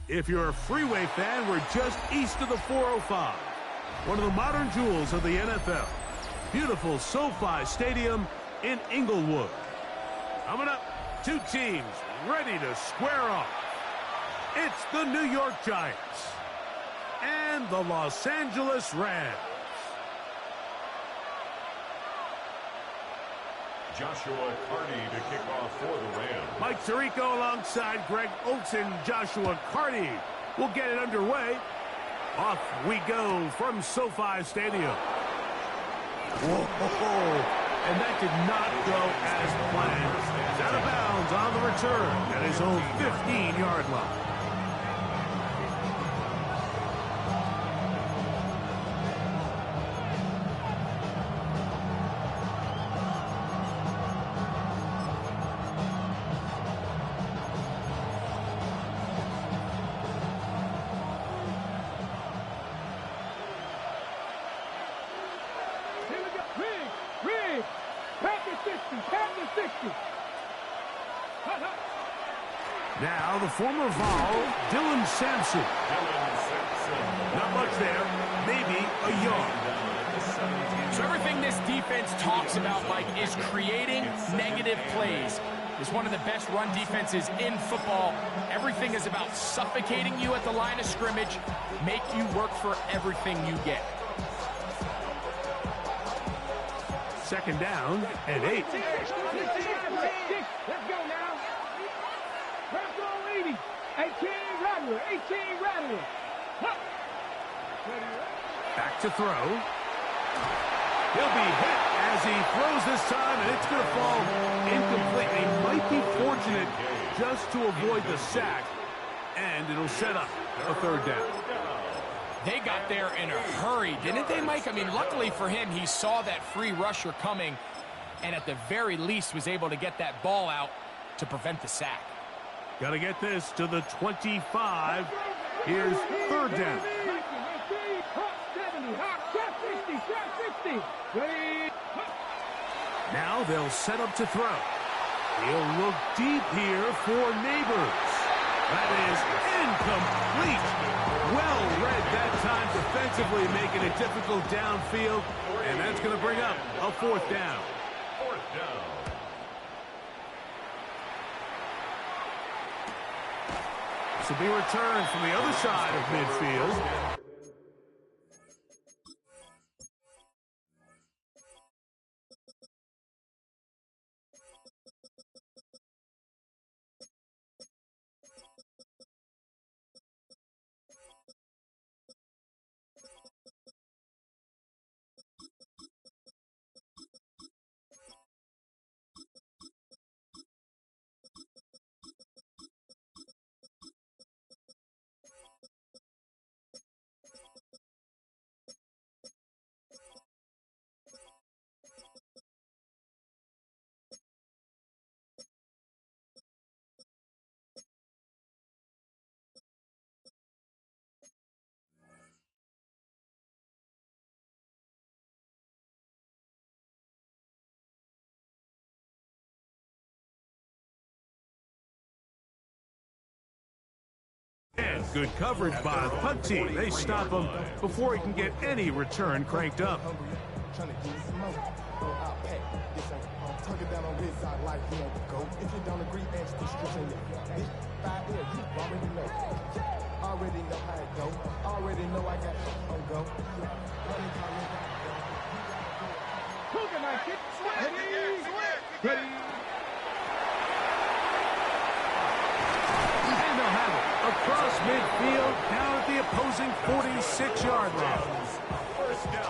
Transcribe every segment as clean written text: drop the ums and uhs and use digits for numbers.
If you're a freeway fan, we're just east of the 405. One of the modern jewels of the NFL. Beautiful SoFi Stadium in Inglewood. Coming up, two teams ready to square off. It's the New York Giants and the Los Angeles Rams. Joshua Carney to kick off for the Rams. Mike Tirico alongside Greg Olsen. Joshua Carney will get it underway. Off we go from SoFi Stadium. Whoa, and that did not go as planned. It's out of bounds on the return at his own 15-yard line. Now the former Vol, Dylan Sampson. Not much there, maybe a yard. So everything this defense talks about, Mike, is creating negative plays. It's one of the best run defenses in football. Everything is about suffocating you at the line of scrimmage, make you work for everything you get. Second down and 8. Let's go now. Let's go 80. 18 Rattler. 18 Rattler. Back to throw. He'll be hit as he throws this time, and it's going to fall incomplete. He might be fortunate just to avoid the sack, and it'll set up a third down. They got there in a hurry, didn't they, Mike? I mean, luckily for him, he saw that free rusher coming and at the very least was able to get that ball out to prevent the sack. Got to get this to the 25. Here's third down. Now they'll set up to throw. He'll look deep here for Neighbors. That is incomplete. Well read that time defensively, making it difficult downfield, and that's going to bring up a fourth down. Fourth down. This will be returned from the other side of midfield. And good coverage by the punt team. They stop him before he can get any return cranked up. Across midfield, down at the opposing 46-yard line.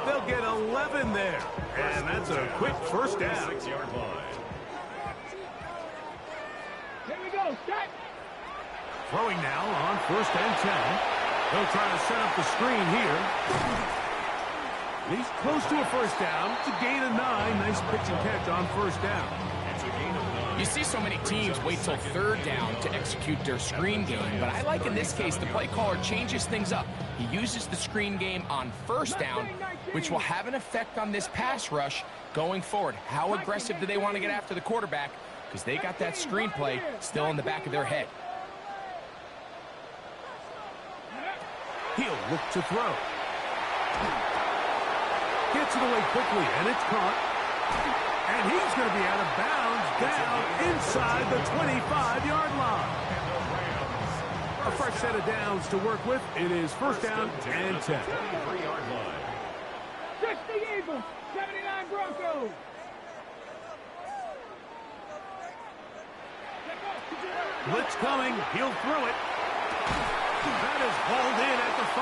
They'll get 11 there, and that's a quick first down. 6-yard line. Here we go, set. Throwing now on 1st and 10. They'll try to set up the screen here. He's close to a first down. It's a gain of 9. Nice pitch and catch on first down. You see so many teams wait till third down to execute their screen game, but I like in this case the play caller changes things up. He uses the screen game on first down, which will have an effect on this pass rush going forward. How aggressive do they want to get after the quarterback? Because they got that screen play still in the back of their head. He'll look to throw. Gets it away quickly, and it's caught. And he's going to be out of bounds down inside the 25-yard line. A fresh set of downs to work with. It is first down and 10. 60 Eagles, 79 Broncos. Blitz coming. He'll throw it. That is hauled in at the 5.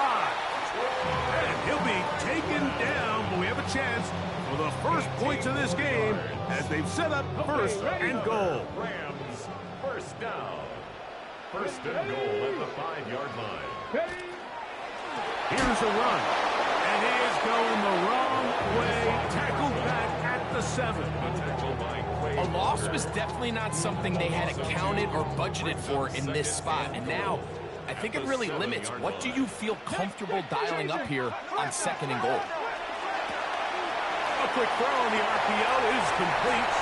And he'll be taken down, but we have a chance for the first points of this game as they've set up first and goal. Rams, first down. First and goal at the 5-yard line. Here's a run. And he is going the wrong way. Tackled back at the 7. A loss was definitely not something they had accounted or budgeted for in this spot. And now, I think it really limits what do you feel comfortable dialing up here on second and goal. A quick throw on the RPO is complete.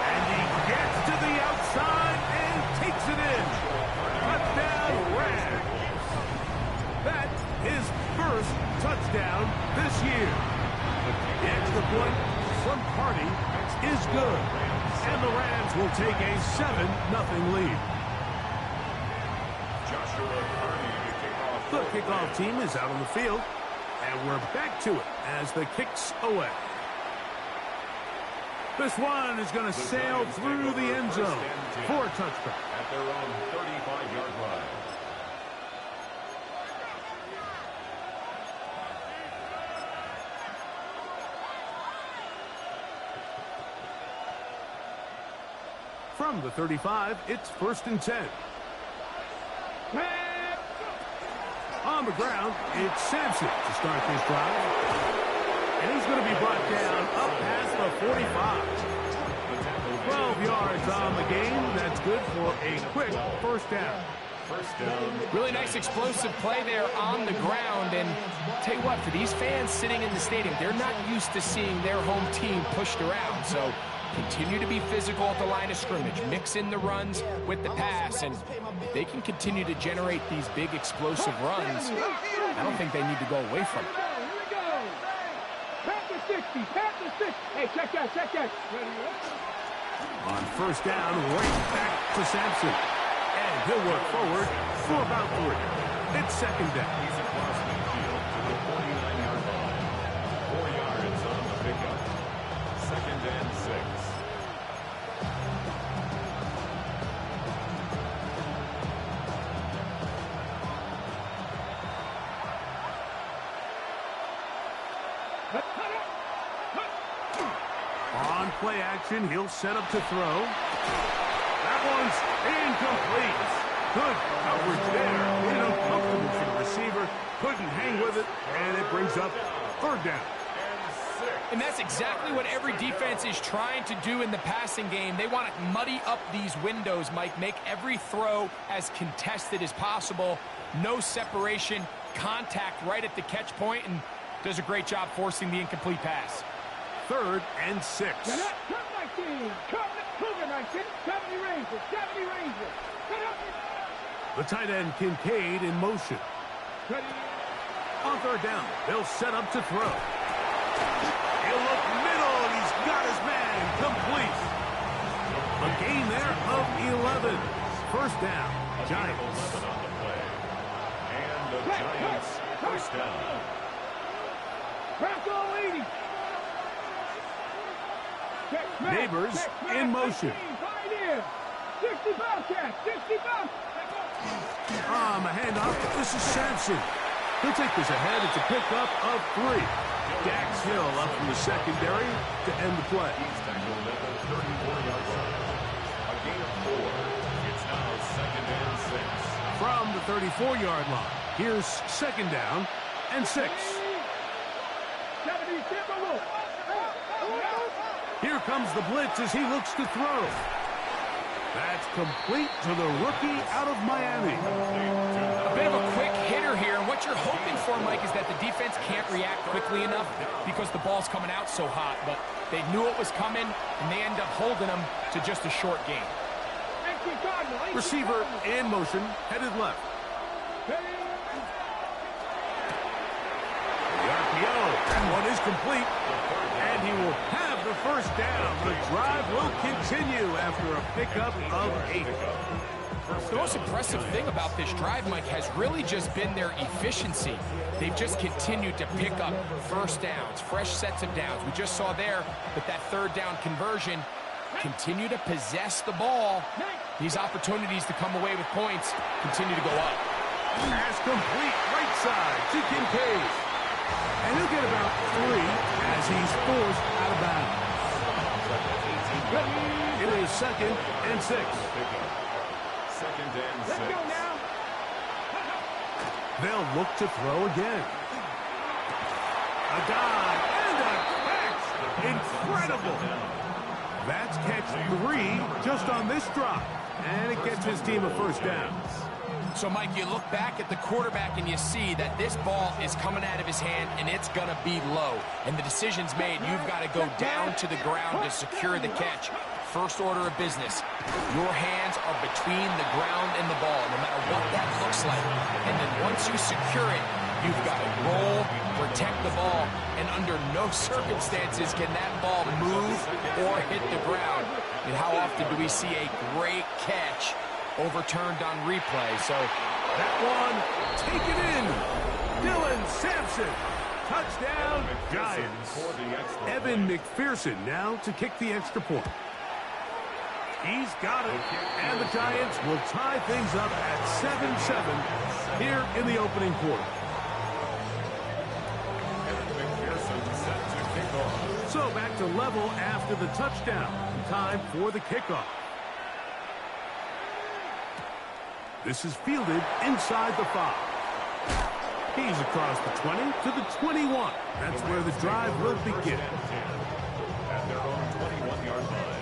And he gets to the outside and takes it in. Touchdown, Rams. That is first touchdown this year. The extra point from Party is good. And the Rams will take a 7-0 lead. The kickoff team is out on the field. And we're back to it as the kick's away. This one is going to sail through the end zone for a touchdown. At their own 35-yard line. From the 35, it's first and 10. On the ground, it's Sampson to start this drive. And he's going to be brought down up past the 45. 12 yards on the game. That's good for a quick first down. Really nice explosive play there on the ground. And tell you what, for these fans sitting in the stadium, they're not used to seeing their home team pushed around. So continue to be physical at the line of scrimmage. Mix in the runs with the pass. And if they can continue to generate these big explosive runs, I don't think they need to go away from it. Hey, check that. On first down, right back to Sampson. And he'll work forward for about 3. It's second down. He's across the field to the 49-yard line. 4 yards on the pickup. Second and 6. On play action, he'll set up to throw. That one's incomplete. Good coverage there. Made it uncomfortable for the receiver. Couldn't hang with it, and it brings up third down. And that's exactly what every defense is trying to do in the passing game. They want to muddy up these windows, Mike, make every throw as contested as possible. No separation, contact right at the catch point, and does a great job forcing the incomplete pass. Third and 6. Cut 19. Cougar 19. 70 Rangers. The tight end Kincaid in motion. On third down, they'll set up to throw. He'll look middle, and he's got his man complete. A gain there of 11. First down, Giants. 11 on the play. And the Giants first down. Bronco 80. Neighbors in motion. 60 Bobcats. 60 Bobcats. A handoff. This is Sampson. He'll take this ahead. It's a pickup of 3. Dax Hill up from the secondary to end the play. He's tackled at the 34-yard line. A gain of 4. It's now second and 6. From the 34-yard line, here's second down and 6. 70 Timberwolves. Here comes the blitz as he looks to throw. That's complete to the rookie out of Miami. A bit of a quick hitter here. What you're hoping for, Mike, is that the defense can't react quickly enough because the ball's coming out so hot. But they knew it was coming, and they end up holding them to just a short gain. Receiver in motion, headed left. That one is complete. And he will have the first down. The drive will continue after a pickup of 8. The most impressive thing about this drive, Mike, has really just been their efficiency. They've just continued to pick up first downs, fresh sets of downs. We just saw there with that third down conversion, continue to possess the ball. These opportunities to come away with points continue to go up. Pass complete, right side to Kincaid. And he'll get about 3 as he's forced out of bounds. It is 2nd and 6. 2nd and 6. Let's go now. They'll look to throw again. A dive and a catch. Incredible. That's catch 3 just on this drop. And it gets his team a first down. So, Mike, you look back at the quarterback and you see that this ball is coming out of his hand and it's going to be low. And the decision's made. You've got to go down to the ground to secure the catch. First order of business. Your hands are between the ground and the ball, no matter what that looks like. And then once you secure it, you've got to roll, protect the ball, and under no circumstances can that ball move or hit the ground. And how often do we see a great catch overturned on replay? So that one taken in. Dylan Sampson. Touchdown, Giants. Evan McPherson now to kick the extra point. He's got it, and the Giants will tie things up at 7-7 here in the opening quarter. So back to level after the touchdown. Time for the kickoff. This is fielded inside the 5. He's across the 20 to the 21. That's where the drive will begin. At their own 21-yard line.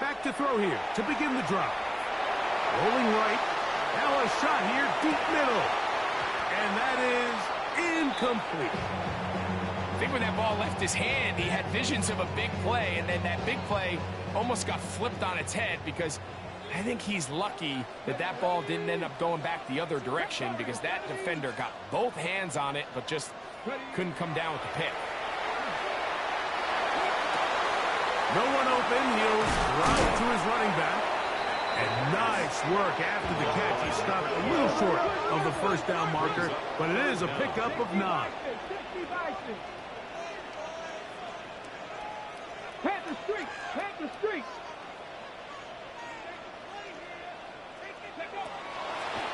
Back to throw here to begin the drive. Rolling right. Now a shot here deep middle. And that is incomplete. I think when that ball left his hand, he had visions of a big play, and then that big play almost got flipped on its head because I think he's lucky that that ball didn't end up going back the other direction because that defender got both hands on it but just couldn't come down with the pick. No one open. He'll run to his running back. And nice work after the catch. He stopped a little short of the first down marker, but it is a pickup of 9. Panther Street! Panther Street!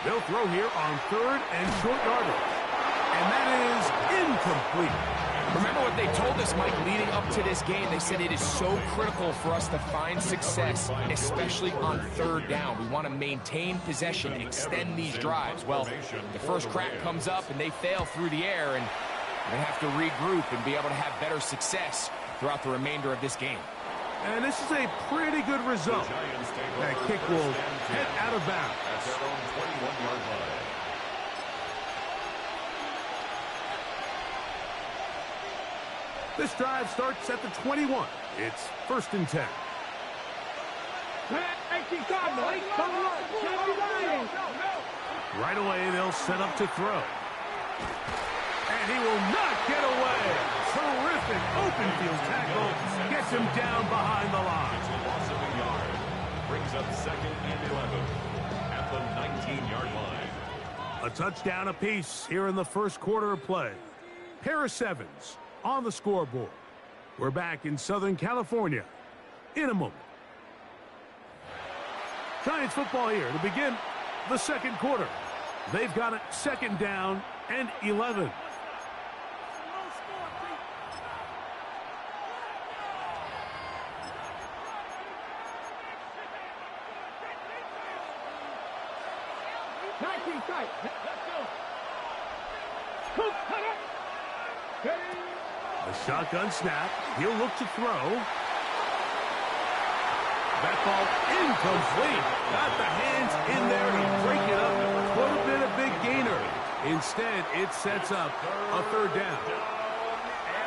They'll throw here on 3rd and short yardage. And that is incomplete. Remember what they told us, Mike, leading up to this game. They said it is so critical for us to find success, especially on 3rd down. We want to maintain possession, extend these drives. Well, the first crack comes up and they fail through the air, and they have to regroup and be able to have better success throughout the remainder of this game. And this is a pretty good result. That kick will head out of bounds. At their own 21-yard line. This drive starts at the 21. It's 1st and 10. Right away, they'll set up to throw. And he will not get away. Terrific open field tackle. Gets him down behind the line. Loss of a yard. Brings up 2nd and 11 at the 19-yard line. A touchdown apiece here in the first quarter of play. Pair of 7s on the scoreboard. We're back in Southern California in a moment. Giants football here to begin the second quarter. They've got it 2nd down and 11. The shotgun snap. He'll look to throw. That ball incomplete. Got the hands in there to break it up. Would have been a big gainer. Instead, it sets up a 3rd down.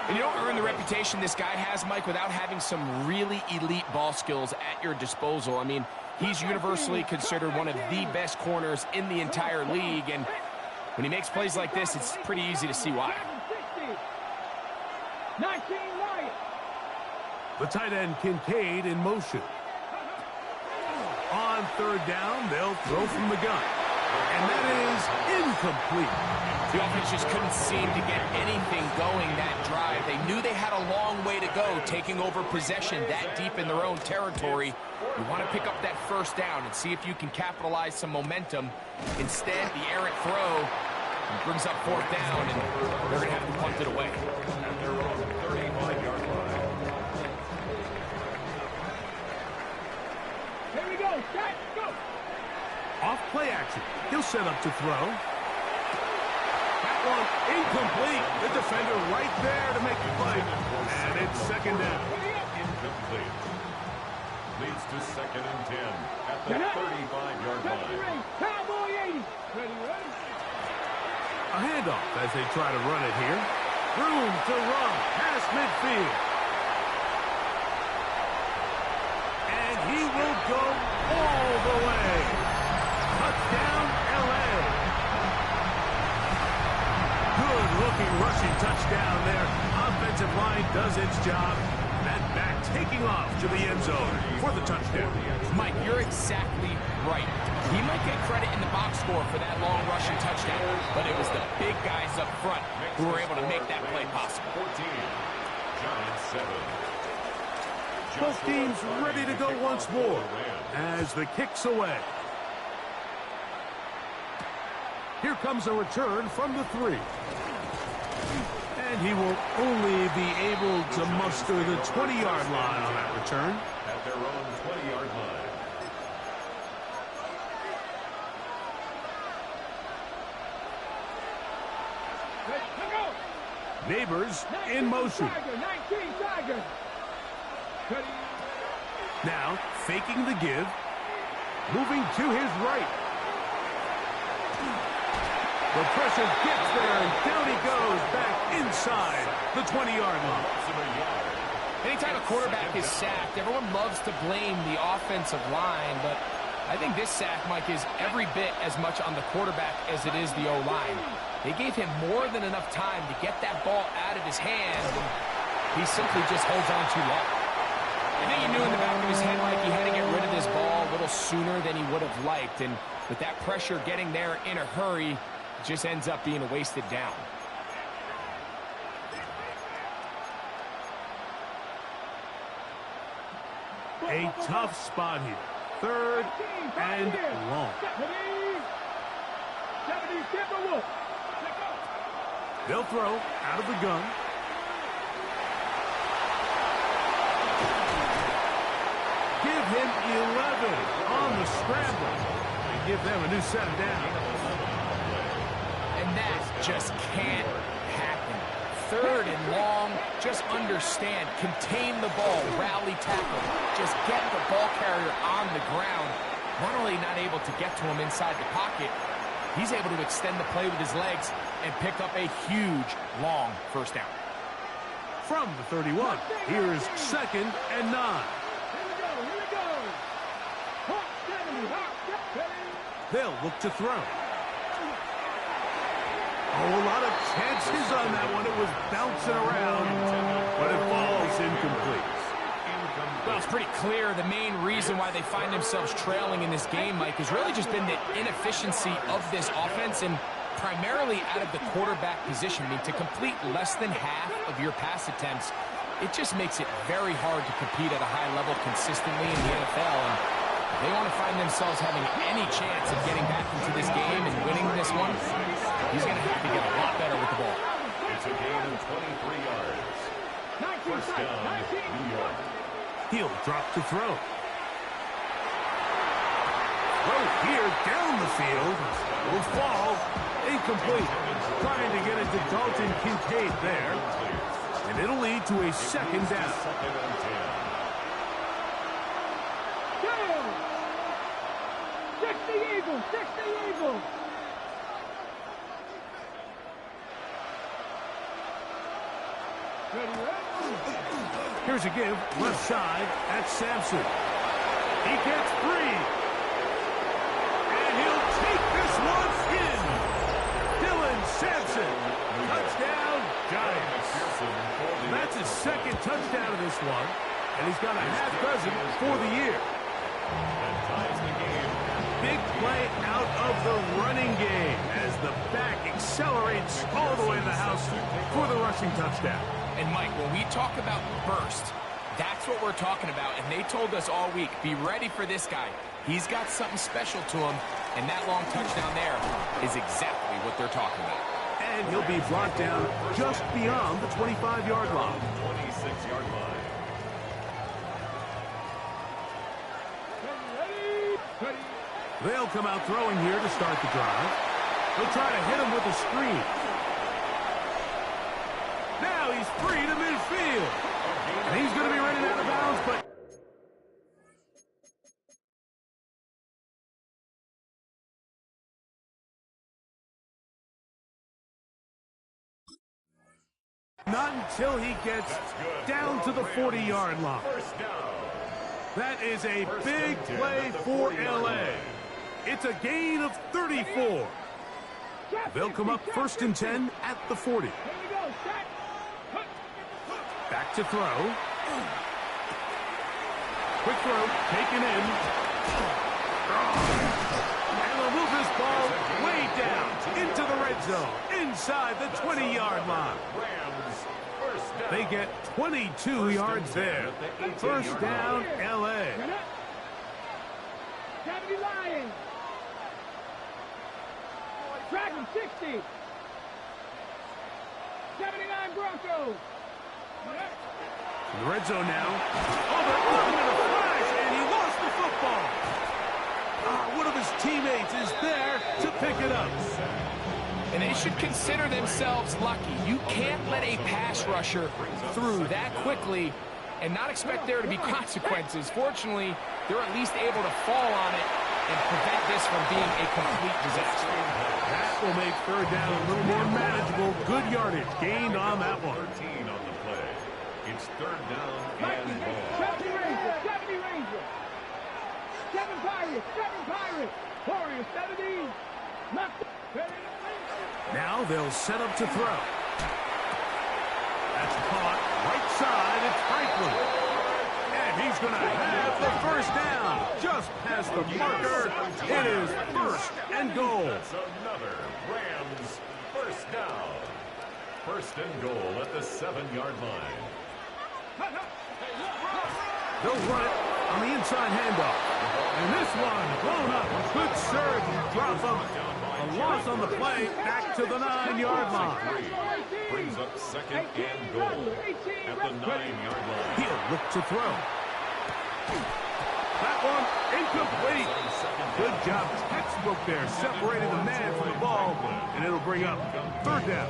And you don't earn the reputation this guy has, Mike, without having some really elite ball skills at your disposal. I mean, he's universally considered one of the best corners in the entire league, and when he makes plays like this, it's pretty easy to see why. 19 right. The tight end Kincaid in motion. On third down, they'll throw from the gun. And that is incomplete. The offense just couldn't seem to get anything going that drive. They knew they had a long way to go, taking over possession that deep in their own territory. You want to pick up that first down and see if you can capitalize some momentum. Instead, the errant throw brings up fourth down, and they're going to have to punt it away. At their own 35-yard line. Here we go. Set, go. Off play action. He'll set up to throw. That one incomplete. The defender right there to make the play. And it's second down. Incomplete. Leads to second and 10 at the 35-yard line. Cowboy 80. Ready, ready. A handoff as they try to run it here. Room to run past midfield. And he will go all the way. Touchdown, L.A. Good-looking rushing touchdown there. Offensive line does its job. That back taking off to the end zone for the touchdown. Mike, you're exactly right. He might get credit in the box score for that long rushing touchdown, but it was the big guys up front who were able to make that play possible. 14. Giants 7. Both teams ready to go once more as the kick's away. Here comes a return from the 3. And he will only be able to muster the 20-yard line on that return. At their own 20-yard line. Neighbors in motion. 19 Tiger. Now faking the give. Moving to his right. The pressure gets there, and down he goes back inside the 20-yard line. Anytime a quarterback is sacked, everyone loves to blame the offensive line, but I think this sack, Mike, is every bit as much on the quarterback as it is the O-line. They gave him more than enough time to get that ball out of his hand, and he simply just holds on too long. I think he knew in the back of his head, Mike, he had to get rid of this ball a little sooner than he would have liked, and with that pressure getting there in a hurry, it just ends up being a wasted down. A tough spot here. Third and long. They'll throw out of the gun. Give him 11 on the scramble. And give them a new set down. And that just can't happen. Third and long, just understand, contain the ball, rally tackle, just get the ball carrier on the ground. Not only not able to get to him inside the pocket, he's able to extend the play with his legs and pick up a huge, long first down. From the 31, here's second and 9. They'll look to throw. Oh, a lot of chances on that one. It was bouncing around, but it falls incomplete. Well, it's pretty clear the main reason why they find themselves trailing in this game, Mike, has really just been the inefficiency of this offense and primarily out of the quarterback position. I mean, to complete less than half of your pass attempts, it just makes it very hard to compete at a high level consistently in the NFL. And they want to find themselves having any chance of getting back into this game and winning this one. He's going to have to get a lot better with the ball. It's a gain of 23 yards. First down, New York. He'll drop to throw. Throw here down the field. Will fall. Incomplete. Trying to get it to Dalton Kincaid there. And it'll lead to a second down. Second and 10. 60 Eagles, 60 Eagles. Here's a give, left side at Sampson. He gets free. And he'll take this one in. Dylan Sampson. Touchdown, Giants. That's his second touchdown of this one. And he's got a half dozen for the year. That ties the game. Big play out of the running game as the back accelerates all the way to the house for the rushing touchdown. And Mike, when we talk about burst, that's what we're talking about. And they told us all week, be ready for this guy. He's got something special to him. And that long touchdown there is exactly what they're talking about. And he'll be brought down just beyond the 25-yard line. 26-yard line. They'll come out throwing here to start the drive. They'll try to hit him with a screen. Now he's free to midfield. And he's going to be running out of bounds, but not until he gets down to the 40-yard line. First down. That is a big play for L.A. It's a gain of 34. They'll come up 1st and 10 at the 40. Back to throw. Quick throw, taken in. And they'll move this ball way down into the red zone, inside the 20-yard line. Rams, first down. They get 22 yards there. First down, L.A. Deputy Lions. Dragon 60. 79 Broncos. In the red zone now. Oh, they're looking at a flash, and he lost the football. One of his teammates is there to pick it up. And they should consider themselves lucky. You can't let a pass rusher through that quickly and not expect there to be consequences. Fortunately, they're at least able to fall on it and prevent this from being a complete disaster. That will make third down a little more manageable. Good yardage gained on that one. 13 on the play. It's third down and more. 70 Rangers. 70 Rangers. 7 Pirates. 7 Pirates. Warriors 70. Now they'll set up to throw. That's caught. Right side, it's Franklin. And he's going to have the first down. Just past the marker. It is 1st and goal. That's another Rams first down. 1st and goal at the 7-yard line. They'll run it on the inside handoff. And this one blown up. Good serve. Drop him. A loss on the play. Back to the 9-yard line. Brings up 2nd and goal at the 9-yard line. He'll look to throw. That one incomplete. Good job. Textbook there. Separating the man from the ball. And it'll bring up third down.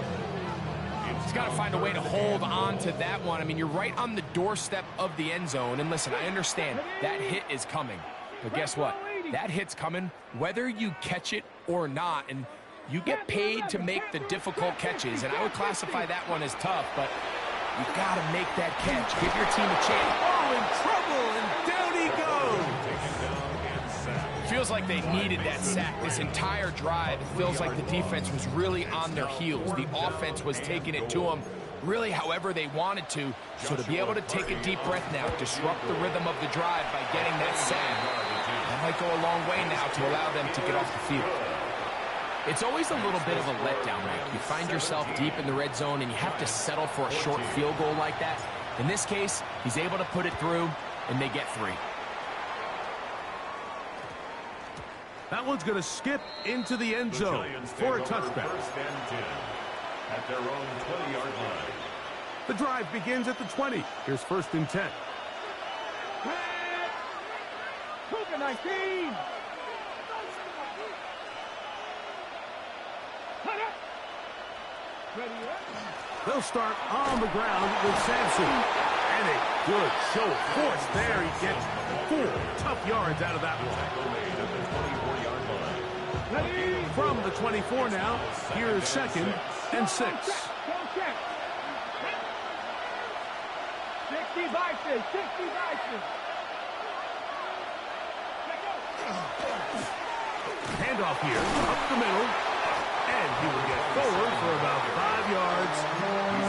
He's got to find a way to hold on to that one. I mean, you're right on the doorstep of the end zone. And listen, I understand that hit is coming. But guess what? That hit's coming whether you catch it or not. And you get paid to make the difficult catches. And I would classify that one as tough, but you got to make that catch. Give your team a chance. Oh, in trouble, and down he goes. Feels like they needed that sack this entire drive. It feels like the defense was really on their heels. The offense was taking it to them really however they wanted to. So to be able to take a deep breath now, disrupt the rhythm of the drive by getting that sack, that might go a long way now to allow them to get off the field. It's always a little bit of a letdown, Mike. You find yourself deep in the red zone and you have to settle for a short field goal like that. In this case, he's able to put it through, and they get 3. That one's going to skip into the end zone for a touchback. 1st and 10 at their own 20-yard line. The drive begins at the 20. Here's 1st and 10. Cougar 19. They'll start on the ground with Sampson. And a good show of force there. He gets 4 tough yards out of that one. From the 24 now, here's 2nd and 6. vices, 60 vices. Handoff here, up the middle, and he will get forward for about 5 yards.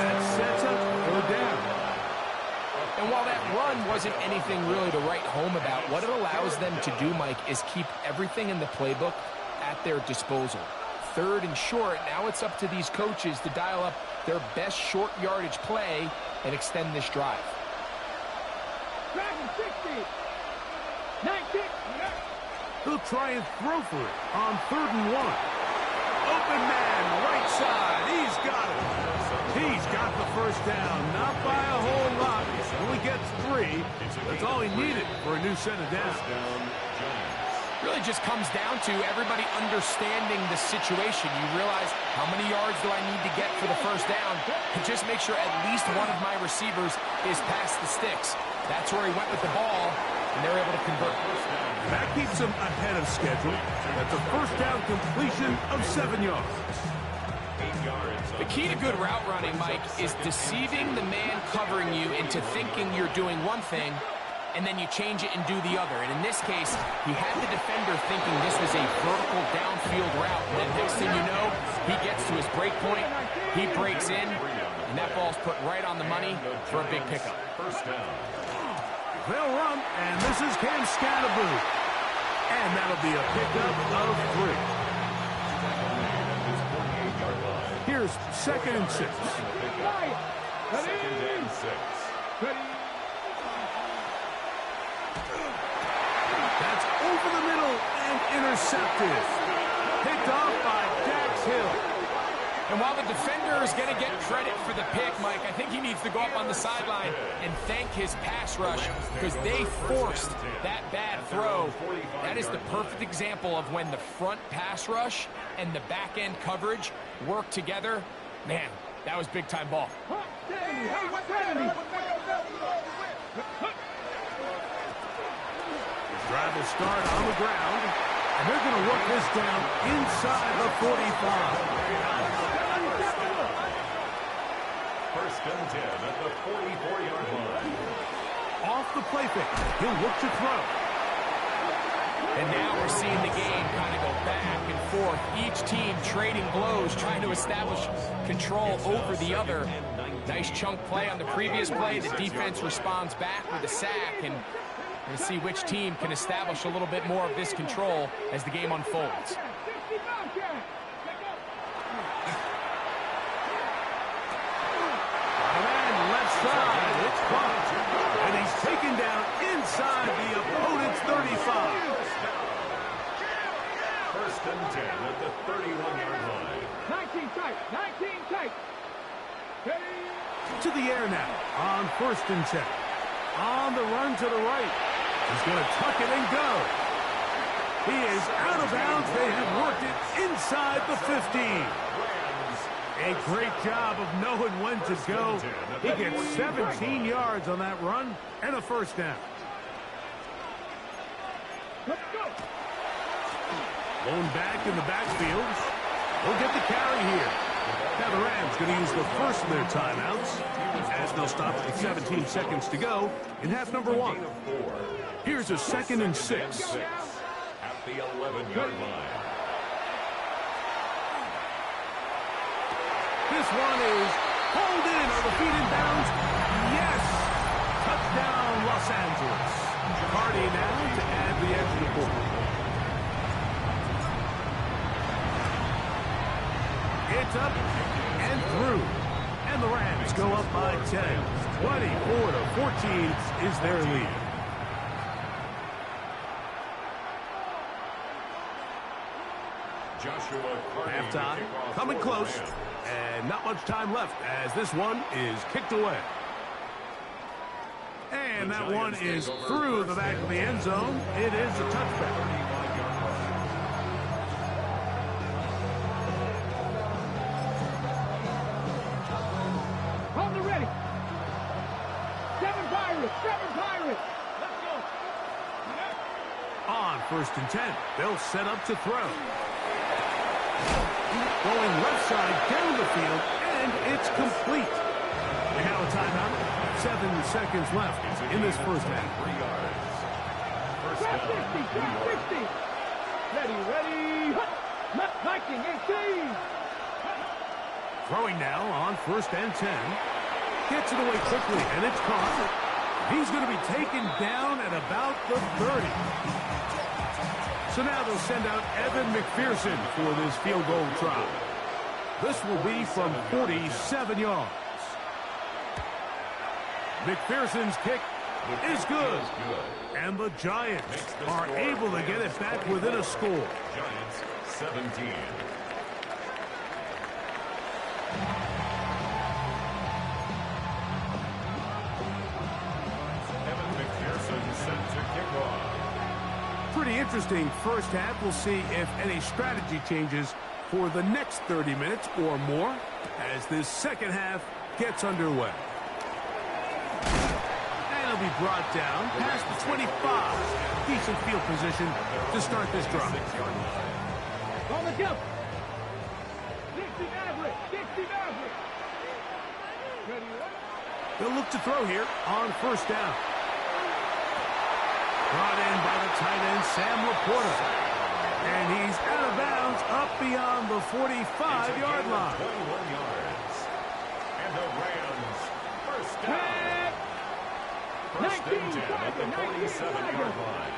That sets up third down. And while that run wasn't anything really to write home about, what it allows them to do, Mike, is keep everything in the playbook at their disposal. Third and short, now it's up to these coaches to dial up their best short yardage play and extend this drive. Dragon 60. 19. He'll try and throw for it on 3rd and 1. Open man, right side. He's got it. He's got the first down. Not by a whole lot. Only gets 3. That's all he needed for a new set of downs. Really just comes down to everybody understanding the situation. You realize how many yards do I need to get for the first down, and just make sure at least one of my receivers is past the sticks. That's where he went with the ball, and they're able to convert. That keeps him ahead of schedule. That's a first down completion of 7 yards. The key to good route running, Mike, is deceiving the man covering you into thinking you're doing one thing, and then you change it and do the other. And in this case, he had the defender thinking this was a vertical downfield route. And then next thing you know, he gets to his break point, he breaks in, and that ball's put right on the money for a big pickup. First down. They'll run, and this is Cam Scatterboo. And that'll be a pickup of 3. Here's 2nd and 6. Second and 6. That's over the middle and intercepted. Picked off by Dax Hill. And while the defender is going to get credit for the pick, Mike, I think he needs to go up on the sideline and thank his pass rush because they forced that bad throw. That is the perfect example of when the front pass rush and the back end coverage work together. Man, that was big time ball. Drive will start on the ground, and they're going to work this down inside the 45. First and 10 at the 44-yard line. Off the play fake, he'll look to throw. And now we're seeing the game kind of go back and forth. Each team trading blows, trying to establish control over the other. Nice chunk play on the previous play. The defense responds back with a sack, and we'll see which team can establish a little bit more of this control as the game unfolds. Left side, it's caught, and he's taken down inside the opponent's 35. First and 10 at the 31-yard line. 19 tight, 19 tight. To the air now on 1st and 10. On the run to the right. He's going to tuck it and go. He is out of bounds. They have worked it inside the 15. A great job of knowing when to go. He gets 17 yards on that run and a first down. Let's go. Blown back in the backfield. He'll get the carry here. Now the Rams going to use the first of their timeouts as they'll stop with 17 seconds to go in half number 1. Here's a 2nd and 6. At the 11-yard line. This one is pulled in. Are the feet in bounds? Yes! Touchdown, Los Angeles. Hardy now to add the extra point. It's up and through. And the Rams go up by 10. 24-14 is their lead. Halftime, coming close, and not much time left as this one is kicked away. And that one is through the back of the end zone. It is a touchback. On the ready. 7 Pirates, 7 Pirates. Let's go. On 1st and 10, they'll set up to throw. Going left side down the field, and it's complete. We have a timeout. 7 seconds left in this first half. 3 yards. First down, 50, New York. 50. Ready. Viking 18. Throwing now on 1st and 10. Gets it away quickly, and it's caught. He's going to be taken down at about the 30. So now they'll send out Evan McPherson for this field goal try. This will be from 47 yards. McPherson's kick is good. And the Giants are able to get it back within a score. Giants 17. Evan McPherson set to kick off. Pretty interesting first half. We'll see if any strategy changes for the next 30 minutes or more as this second half gets underway. And it'll be brought down past the 25. Decent field position to start this drive. On the jump. 60 Maverick. 60 Maverick. Ready. They'll look to throw here on 1st down. Brought in by the tight end, Sam Laporta. And he's out of bounds up beyond the 45-yard line. 21 yards. And the Rams first down. First and 10 at the 47-yard line.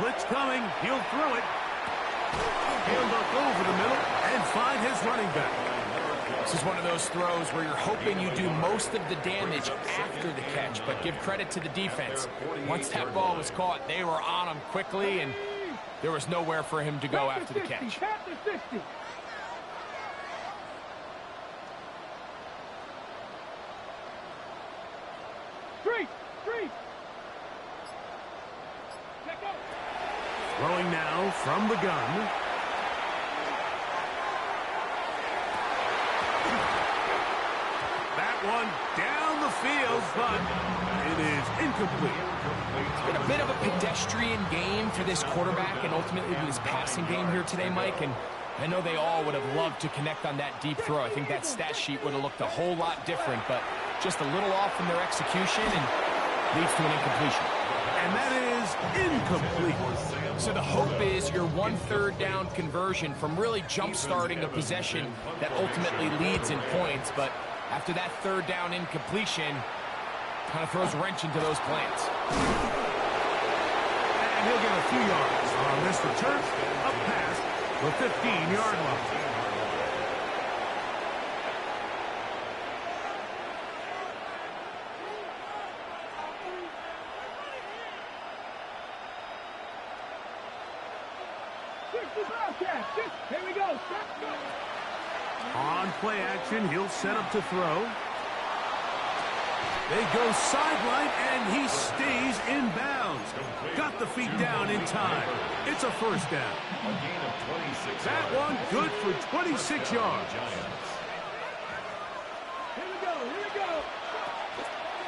Blitz coming. He'll throw it. He'll look over the middle and find his running back. This is one of those throws where you're hoping you do most of the damage after the catch, but give credit to the defense. Once that ball was caught, they were on him quickly, and there was nowhere for him to go after the catch. Tap to 60. Street. Check out. Throwing now from the gun. That one down the field, but it is incomplete. It's been a bit of a pedestrian game for this quarterback and ultimately this passing game here today, Mike. And I know they all would have loved to connect on that deep throw. I think that stat sheet would have looked a whole lot different, but just a little off in their execution and leads to an incompletion. And that is incomplete. So the hope is your 1/3 down conversion from really jump-starting a possession that ultimately leads in points, but after that 3rd down incompletion, kind of throws a wrench into those plans. And he'll get a few yards on this return up past the 15-yard line. Here we go. On play action, he'll set up to throw. They go sideline, and he stays in bounds. Got the feet down in time. It's a first down. A gain of 26 That yards. one good for 26 yards. Giants. Here we go.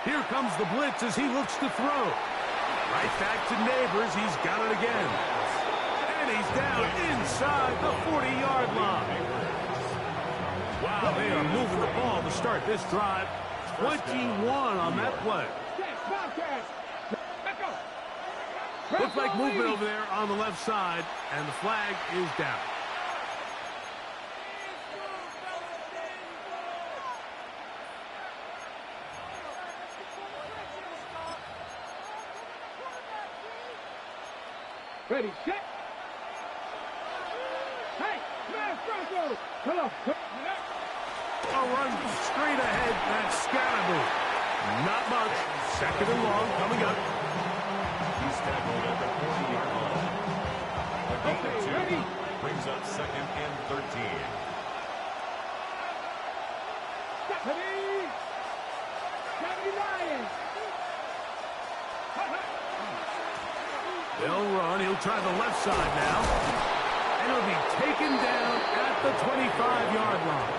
Here comes the blitz as he looks to throw. Right back to Neighbors. He's got it again. And he's down inside the 40-yard line. Wow, they are moving the ball to start this drive. 21 on that play. Looks like movement over there on the left side, and the flag is down. Ready, set. Hey, smash Bronco. Come on. A run straight ahead. That's Scatterboo. Not much. 2nd and long coming up. He's tackled at the 40-yard line. A gain of 2 ready. brings up 2nd and 13. Stephanie. 79. They'll run. He'll try the left side now. And he'll be taken down at the 25-yard line.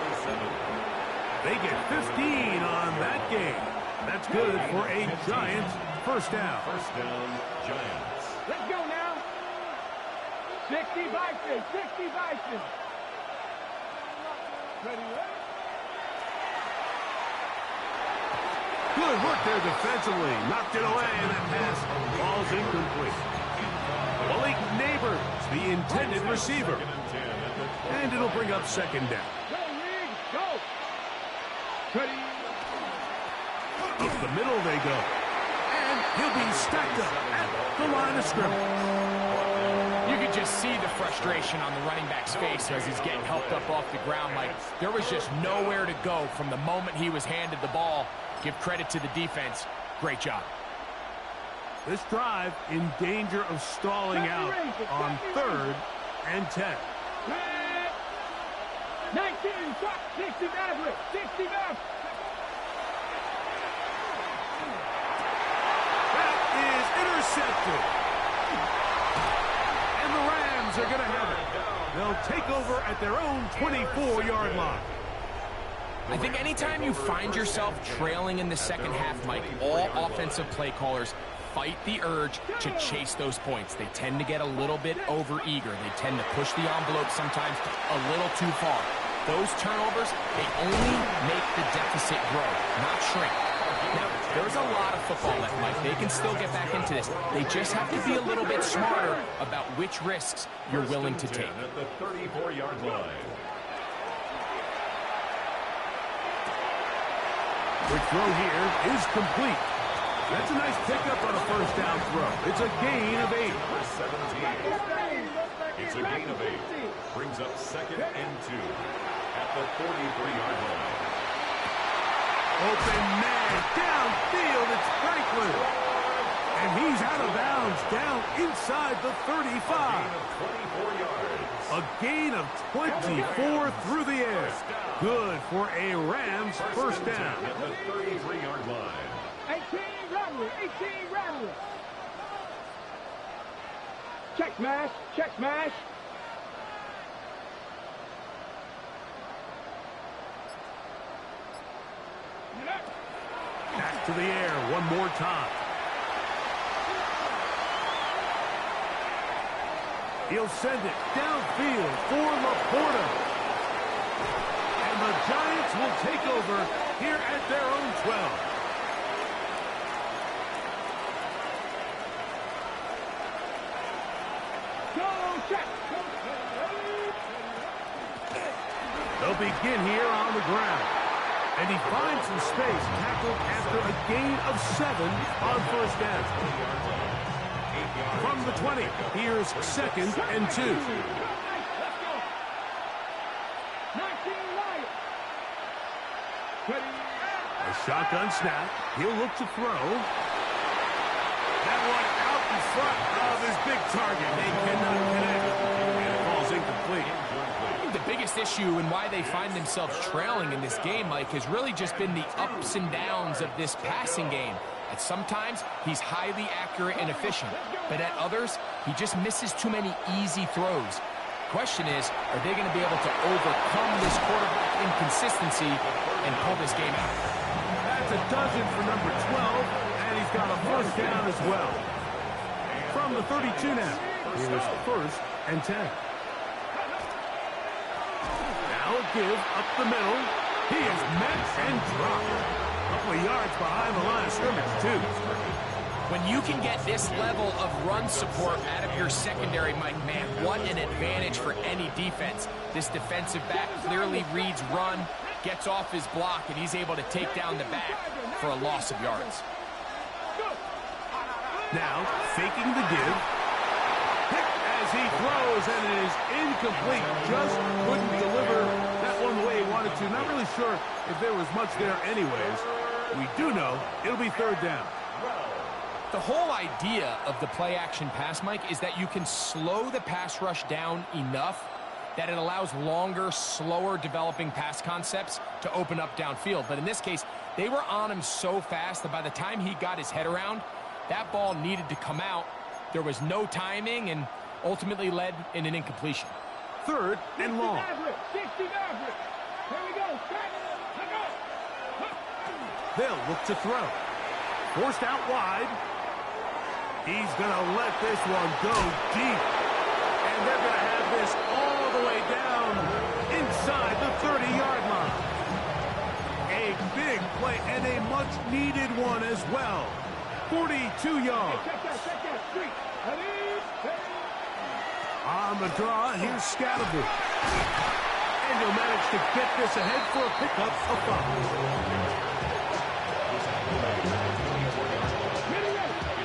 They get 15 on that game. That's good for a Giants first down. First down, Giants. Let's go now. 60 Bison. 60 Bison. Ready, ready. Good work there defensively. Knocked it away, and that pass falls incomplete. Malik Neighbors, the intended receiver. And it'll bring up second down. Go, Reed, go. Ready. Up the middle they go. And he'll be stacked up at the line of scrimmage. You could just see the frustration on the running back's face as he's getting helped up off the ground. Like, there was just nowhere to go from the moment he was handed the ball. Give credit to the defense. Great job. This drive in danger of stalling out on 3rd and 10. 19, 60 Maverick, 60 Maverick. That is intercepted. And the Rams are going to have it. They'll take over at their own 24-yard line. I think anytime you find yourself trailing in the second half, Mike, all offensive play callers fight the urge to chase those points. They tend to get a little bit overeager. They tend to push the envelope sometimes a little too far. Those turnovers, they only make the deficit grow, not shrink. Now, there's a lot of football left, Mike. They can still get back into this. They just have to be a little bit smarter about which risks you're willing to take. At the 34-yard line. The throw here is complete. That's a nice pickup on a first down throw. It's a gain of 8. Number 17. It's a gain of 8. Brings up 2nd and 2 at the 43-yard line. Open man downfield. It's Franklin. And he's out of bounds down inside the 35. 24 yards. A gain of 24 through the air. Good for a Rams first down. At the 33-yard line. 18 Rattler, 18 Rattler. Check smash, check smash. Back to the air one more time. He'll send it downfield for Laporta. And the Giants will take over here at their own 12. Go, check. They'll begin here on the ground. And he finds some space, tackled after a gain of 7 on first down. From the 20, here's 2nd and 2. A shotgun snap. He'll look to throw. That one out in front of his big target. They cannot connect. And it falls incomplete. I think the biggest issue and why they find themselves trailing in this game, Mike, has really just been the ups and downs of this passing game. At sometimes, he's highly accurate and efficient, but at others, he just misses too many easy throws. Question is, are they going to be able to overcome this quarterback inconsistency and pull this game out? That's a dozen for number 12, and he's got a first down as well. From the 32 now, here's 1st and 10. Now a give up the middle. He is met and dropped. A couple of yards behind the line of scrimmage, too. When you can get this level of run support out of your secondary, Mike, man, what an advantage for any defense. This defensive back clearly reads run, gets off his block, and he's able to take down the back for a loss of yards. Now, faking the give. As he throws, and it is incomplete. Just couldn't deliver that one the way he wanted to. Not really sure if there was much there anyways. We do know it'll be 3rd down. The whole idea of the play-action pass, Mike, is that you can slow the pass rush down enough that it allows longer, slower developing pass concepts to open up downfield. But in this case, they were on him so fast that by the time he got his head around, that ball needed to come out. There was no timing and ultimately led in an incompletion. 3rd and long. 60 Maverick. Here we go. They'll look to throw. Forced out wide. He's going to let this one go deep. And they're going to have this all the way down inside the 30-yard line. A A big play and a much-needed one as well. 42 yards. Check that. Street. On the draw, here's Scatterby. And he'll manage to get this ahead for a pickup of 5.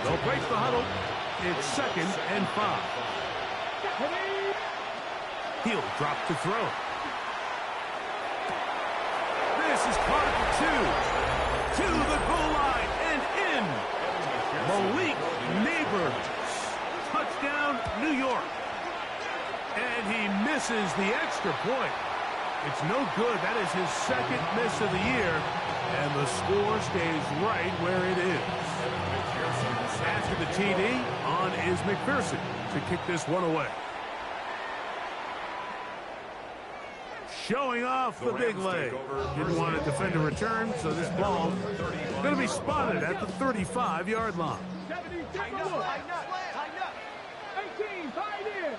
They'll break the huddle. It's 2nd and 5. He'll drop to throw. This is caught at the 2. To the goal line and in. Malik Neighbors. Touchdown, New York. And he misses the extra point. It's no good. That is his 2nd miss of the year. And the score stays right where it is. After the TD, on is McPherson to kick this one away. Showing off the big leg. Didn't want to defend a return, so this ball is going to be spotted at the 35-yard line. 70, tighten up. 18, tied in.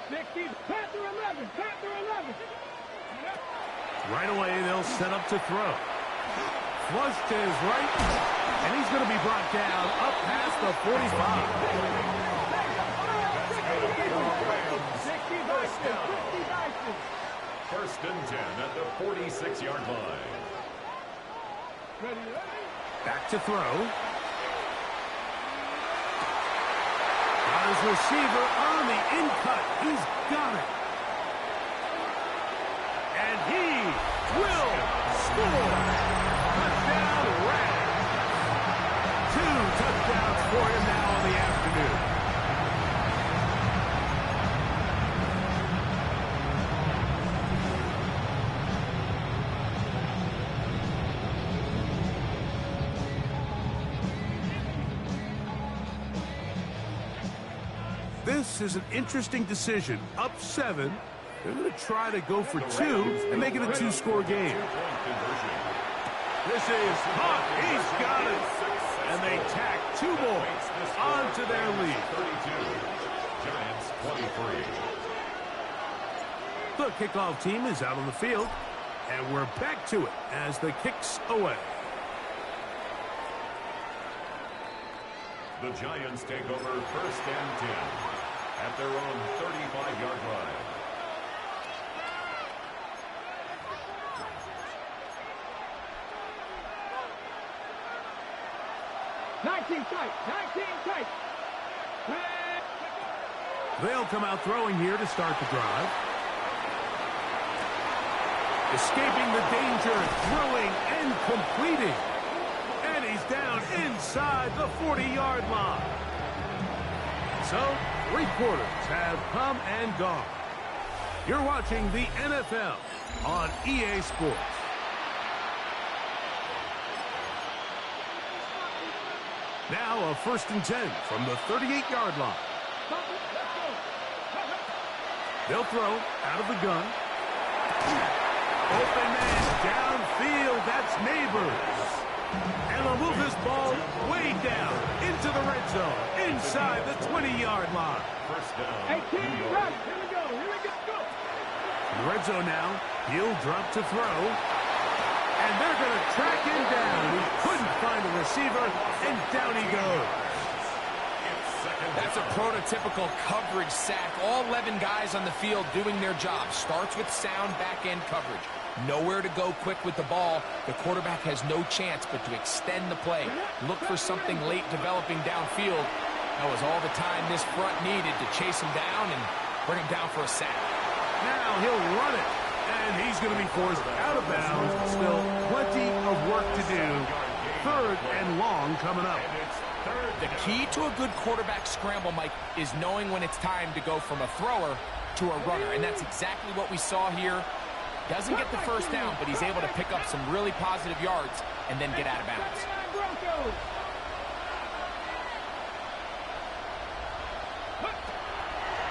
60, Panther 11. Right away, they'll set up to throw. Flush to his right, and he's going to be brought down up past the 45. 1st and 10 at the 46-yard line. Back to throw. Got his receiver on the in-cut. He's got it. And he will score. Touchdown, Rams. 2 touchdowns for him now in the afternoon. This is an interesting decision. Up 7. They're going to try to go for 2 and make it a 2-score game. This is hot. He's got it. And they tack 2 more onto their lead. 32. Giants 23. The kickoff team is out on the field. And we're back to it as the kick's away. The Giants take over 1st and 10 at their own 35-yard line. Nineteen tight. They'll come out throwing here to start the drive. Escaping the danger, throwing and completing. And he's down inside the 40-yard line. So, 3 quarters have come and gone. You're watching the NFL on EA Sports. Now a 1st and 10 from the 38-yard line. They'll throw out of the gun. Open man downfield. That's Neighbors. And they'll move this ball way down into the red zone, inside the 20-yard line. 1st down. 18, right. Here we go. In the red zone now, he'll drop to throw. And they're going to track him down. He couldn't find a receiver, and down he goes. That's a prototypical coverage sack. All 11 guys on the field doing their job. Starts with sound back-end coverage. Nowhere to go quick with the ball. The quarterback has no chance but to extend the play. Look for something late developing downfield. That was all the time this front needed to chase him down and bring him down for a sack. Now he'll run it, and he's going to be forced out of bounds. Still plenty of work to do. 3rd and long coming up. The key to a good quarterback scramble, Mike, is knowing when it's time to go from a thrower to a runner. And that's exactly what we saw here. Doesn't get the 1st down, but he's able to pick up some really positive yards and then get out of bounds.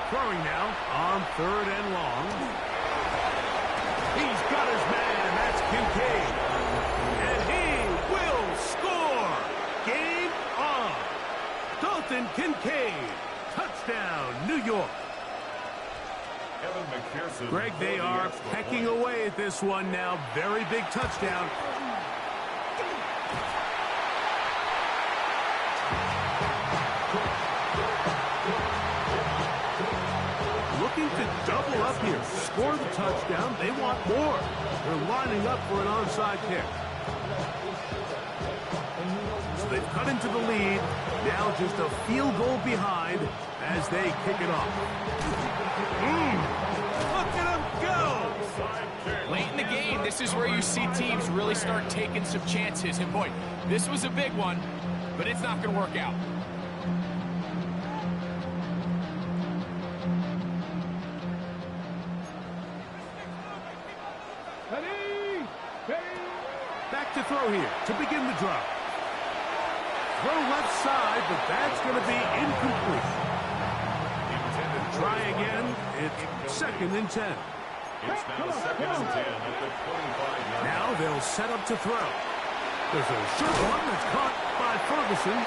Throwing now on 3rd and long. He's got his man. That's Kincaid. And he will score. Game on. Dalton Kincaid. Touchdown, New York. Evan McPherson. Greg, they are pecking away at this one now. Very big touchdown. score the touchdown, they want more. They're lining up for an onside kick. So they've cut into the lead. Now just a field goal behind as they kick it off. Look at them go! Late in the game, this is where you see teams really start taking some chances. And boy, this was a big one, but it's not going to work out. Back to throw here to begin the drive. Throw left side, but that's going to be incomplete. Try again. It's 2nd and 10. It's now 2nd and 10 at the 25-yard line. Now they'll set up to throw. There's a short one that's caught by Ferguson.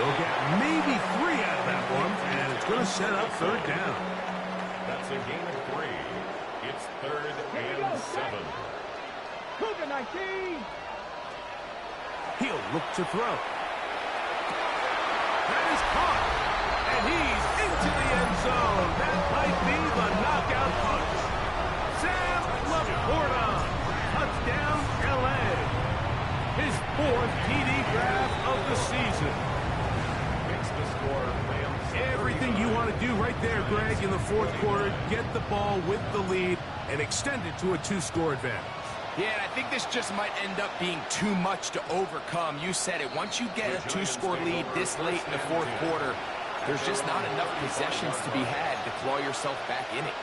They'll get maybe 3 out of that one, and it's going to set up 3rd down. That's a gain of 3. It's 3rd and 7. Cougar 19. He'll look to throw. That is caught, and he's into the end zone. That might be the knockout punch. Sam Laporta, touchdown LA. His 4th TD grab of the season. Makes the score. Everything you want to do right there, Greg, in the 4th quarter, get the ball with the lead and extend it to a 2-score advantage. Yeah, and I think this just might end up being too much to overcome. You said it. Once you get a 2-score lead this late in the 4th quarter, there's just not enough possessions to be had to claw yourself back in it.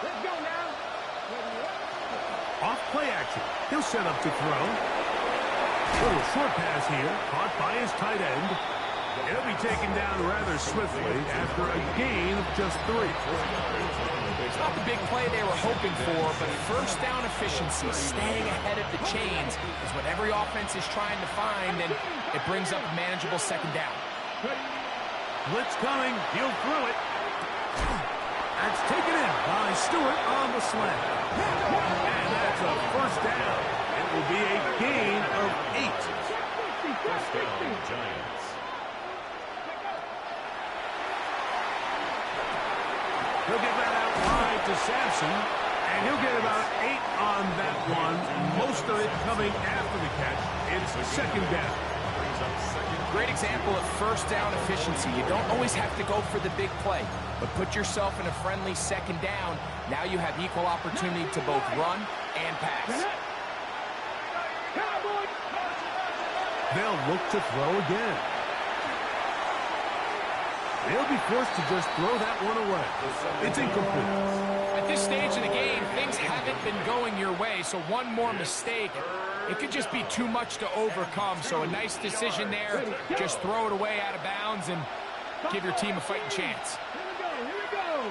Let's go now. Off play action. He'll set up to throw. Little short pass here, caught by his tight end. He'll be taken down rather swiftly after a gain of just 3. It's not the big play they were hoping for, but 1st down efficiency, staying ahead of the chains, is what every offense is trying to find, and it brings up a manageable 2nd down. Blitz coming. He'll throw it. That's taken in by Stewart on the slant. And that's a 1st down. It will be a gain of 8. 1st down, Giants. He'll get that out wide to Sampson, and he'll get about 8 on that one. Most of it coming after the catch. It's 2nd down. Great example of 1st down efficiency. You don't always have to go for the big play, but put yourself in a friendly 2nd down. Now you have equal opportunity to both run and pass. They'll look to throw again. They'll be forced to just throw that one away. It's incomplete. At this stage of the game, things haven't been going your way, so one more mistake, it could just be too much to overcome. So a nice decision there. Just throw it away out of bounds and give your team a fighting chance. Here we go.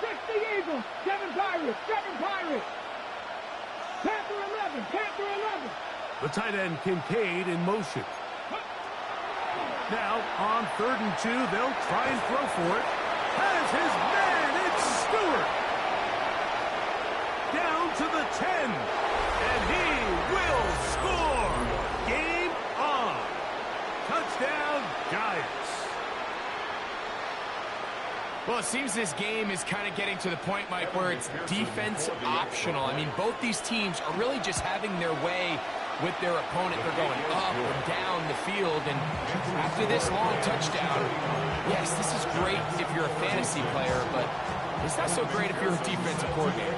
60 Eagles, 7 Pirates, 7 Pirates. Panther 11, Panther 11. The tight end Kincaid in motion. Now on 3rd and 2, they'll try and throw for it. Has his man, it's Stewart. Down to the 10, and he will score. Game on. Touchdown, Giants. Well, it seems this game is kind of getting to the point, Mike, where it's defense optional. I mean, both these teams are really just having their way with their opponent. They're going up and down the field, and after this long touchdown, yes, this is great if you're a fantasy player, but it's not so great if you're a defensive coordinator.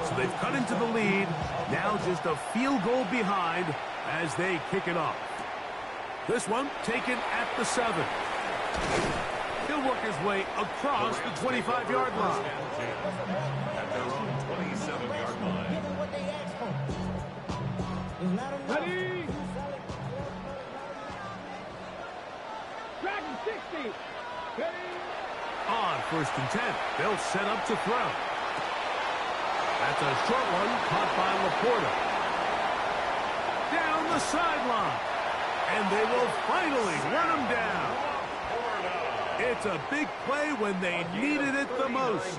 So they've cut into the lead. Now just a field goal behind as they kick it off. This one taken at the 7. He'll work his way across the 25-yard line. At their own 27-yard line. Ready? Dragon 60. Ready? On 1st and 10, they'll set up to throw. That's a short one caught by Laporta. Down the sideline. And they will finally run him down. It's a big play when they needed it the most.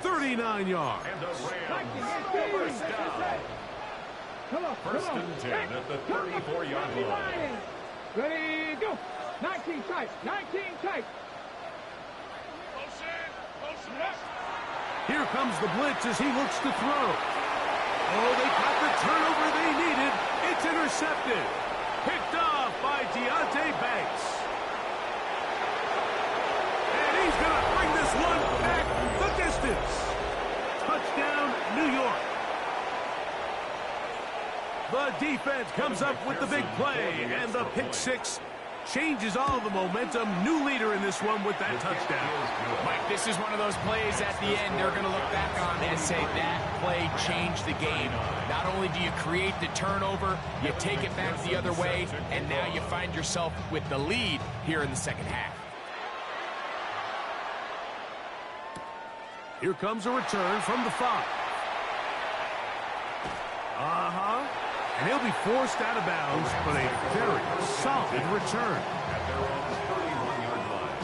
39 yards. And the Rams, first down. First and 10 at the 34-yard line. Ready, go. 19 tight, 19 tight. Here comes the blitz as he looks to throw. Oh, they got the turnover they needed. It's intercepted. Picked off by Deontay Banks. And he's going to bring this one back the distance. Touchdown, New York. The defense comes up with the big play, and the pick six changes all the momentum. New leader in this one with that touchdown. Mike, this is one of those plays at the end they're going to look back on and say that play changed the game. Not only do you create the turnover, you take it back the other way, and now you find yourself with the lead here in the second half. Here comes a return from the 5. And he'll be forced out of bounds, but a very solid return. At their own 31-yard line.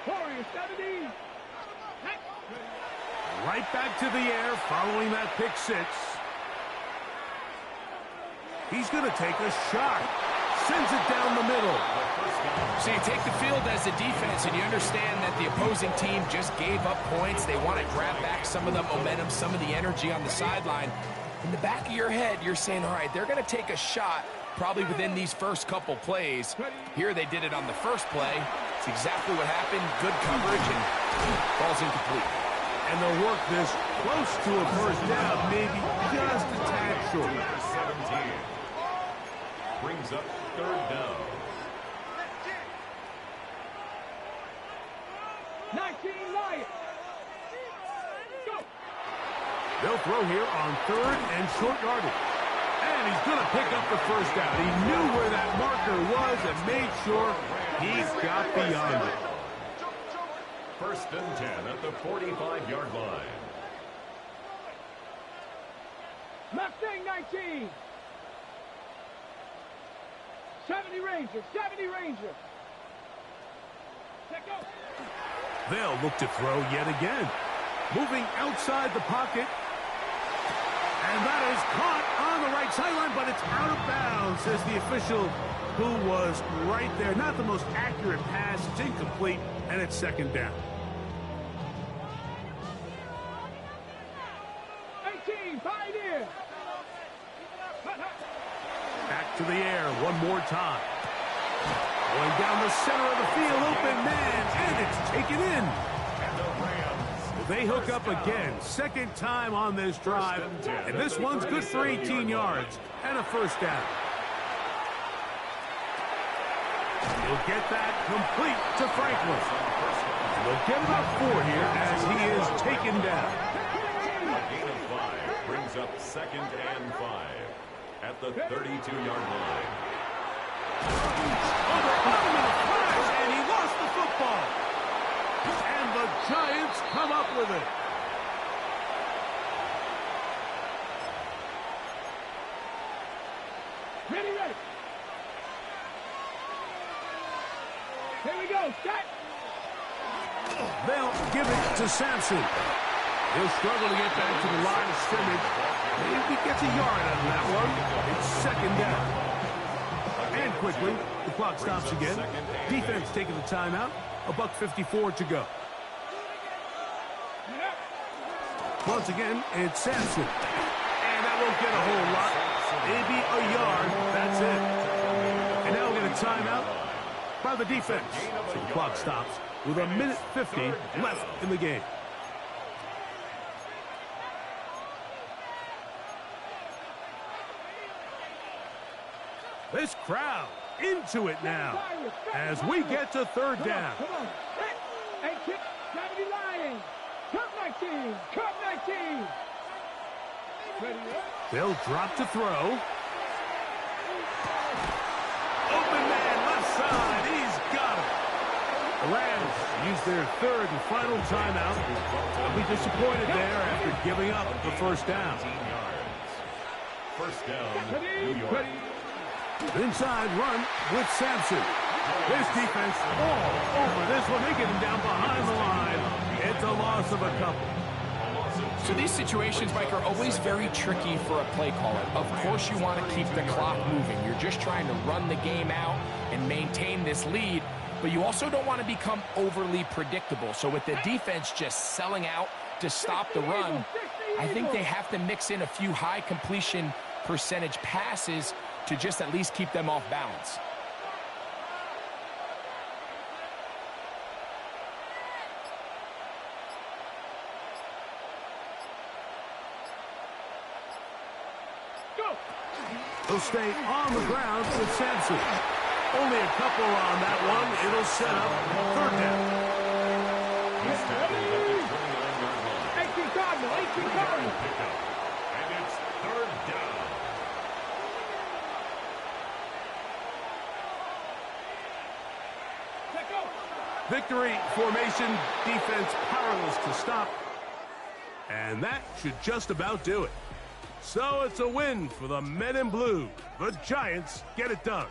Warriors 70. Right back to the air following that pick six. He's going to take a shot. Sends it down the middle. So you take the field as a defense and you understand that the opposing team just gave up points. They want to grab back some of the momentum, some of the energy on the sideline. In the back of your head, you're saying, all right, they're going to take a shot probably within these first couple plays. Here they did it on the first play. It's exactly what happened. Good coverage and ball's incomplete. And they'll work this close to a first down, maybe just a tad short. Number 17 brings up third down. 19 Lions. Go. They'll throw here on third and short yardage. And he's going to pick up the first down. He knew where that marker was and made sure he got beyond it. First and 10 at the 45-yard line. Mustang 19. 70 Rangers, 70 Rangers. Take go. They'll look to throw yet again. Moving outside the pocket. And that is caught on the right sideline, but it's out of bounds, says the official who was right there. Not the most accurate pass. It's incomplete, and it's second down. 18, Pioneer. Back to the air one more time. Going down the center of the field, open man, and it's taken in. And the Rams. They hook up again, second time on this drive, and this one's good for 18 yards and a first down. He'll get that complete to Franklin. They'll get about 4 here as he is taken down. A gain of 5 brings up second and 5 at the 32-yard line. Oh, they're coming with a flash, and he lost the football. And the Giants come up with it. Ready, ready. Here we go, set. They'll give it to Sampson. He'll struggle to get back to the line of scrimmage. Maybe he gets a yard out of that one. It's second down. And quickly, the clock stops again. Defense taking the timeout. $1:54 to go. Once again, it's Sampson. And that won't get a whole lot. Maybe a yard. That's it. And now we'll get a timeout by the defense. So the clock stops with 1:50 left in the game. This crowd into it now as we get to third down. Come on. And kick 70 Lions. Cup 19. Cup 19. Ready, They'll drop to throw. Open man, left side. He's got it. The Rams use their third and final timeout. They'll be disappointed there after giving up the first down. First down, New York. Inside run with Sampson. This defense all over this one. They get him down behind the line. It's a loss of a couple. So these situations, Mike, are always very tricky for a play caller. Of course you want to keep the clock moving. You're just trying to run the game out and maintain this lead, but you also don't want to become overly predictable. So with the defense just selling out to stop the run, I think they have to mix in a few high completion percentage passes to just at least keep them off balance. They'll stay on the ground with Sampson. Only a couple on that one. It'll set up third down. 18 Cardinal, 18 Cardinal. And it's third down. Victory formation, defense powerless to stop. And that should just about do it. So it's a win for the men in blue. The Giants get it done.